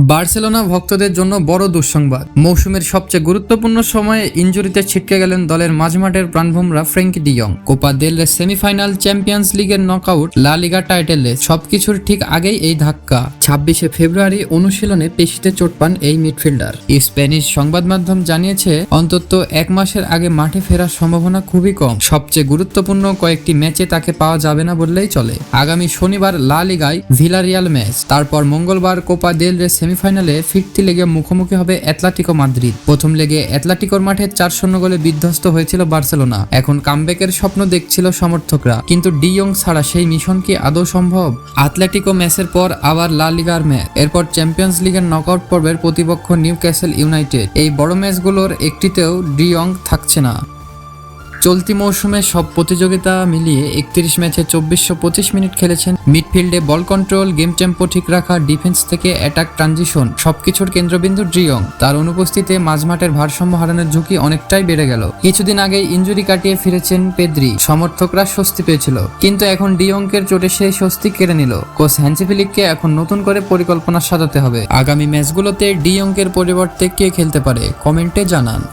Barcelona ভক্তদের জন্য বড় দুঃসংবাদ। মৌসুমের সবচেয়ে গুরুত্বপূর্ণ সময়ে ইনজুরিতে ছিটকে গেলেন দলের মাঝমাঠের প্রাণভোমরা Frenkie de Jong. Copa del Rey semifinal, champions লিগের নকআউট, লা লিগা টাইটেল রেস সবকিছুর ঠিক আগেই এই ধাক্কা। 26শে ফেব্রুয়ারি অনুশীলনে পেশিতে চোট পান এই মিডফিল্ডার। স্প্যানিশ সংবাদ মাধ্যম জানিয়েছে অন্তত এক মাসের আগে মাঠে ফেরার সম্ভাবনা খুবই কম। সবচেয়ে গুরুত্বপূর্ণ কয়েকটি ম্যাচে তাকে পাওয়া যাবে না বললেই চলে। আগামী শনিবার লা লিগায় ভিলারিয়াল ম্যাচ, তারপর মঙ্গলবার কোপা দেল রে সেমিফাইনালে ফিরতি লেগে মুখোমুখি হবে অ্যাটলেটিকো মাদ্রিদ। প্রথম লেগে অ্যাটলেটিকোর মাঠে 4-0 গোলে বিধ্বস্ত হয়েছিল বার্সেলোনা। এখন কামব্যাকের স্বপ্ন দেখছিল সমর্থকরা, কিন্তু ডি জং ছাড়া সেই মিশন কি আদৌ সম্ভব? অ্যাটলেটিকো ম্যাচের পর আবার লা লিগার ম্যাচ, এরপর চ্যাম্পিয়ন্স লিগের নকআউট পর্বের প্রতিপক্ষ নিউক্যাসল ইউনাইটেড। এই বড় ম্যাচগুলোর একটিতেও ডি জং থাকছে না। চলতি মৌসুমে সব প্রতিযোগিতা মিলিয়ে 31 ম্যাচে 2425 মিনিট খেলেছেন। মিডফিল্ডে বল কন্ট্রোল, গেম টেম্পো ঠিক রাখা, ডিফেন্স থেকে অ্যাটাক ট্রানজিশন সবকিছুর কেন্দ্রবিন্দু ডি জং। তার অনুপস্থিতিতে মাঝমাঠের ভারসাম্য হারানোর ঝুঁকি অনেকটাই বেড়ে গেল। কিছুদিন আগেই ইনজুরি কাটিয়ে ফিরেছেন পেদ্রি, সমর্থকরা স্বস্তি পেয়েছিল, কিন্তু এখন ডি জংয়ের চোটে সেই স্বস্তি কেড়ে নিল। কোচ হ্যান্সি ফ্লিককে এখন নতুন করে পরিকল্পনা সাজাতে হবে। আগামী ম্যাচগুলোতে ডি জংয়ের পরিবর্তে কে খেলতে পারে, কমেন্টে জানান।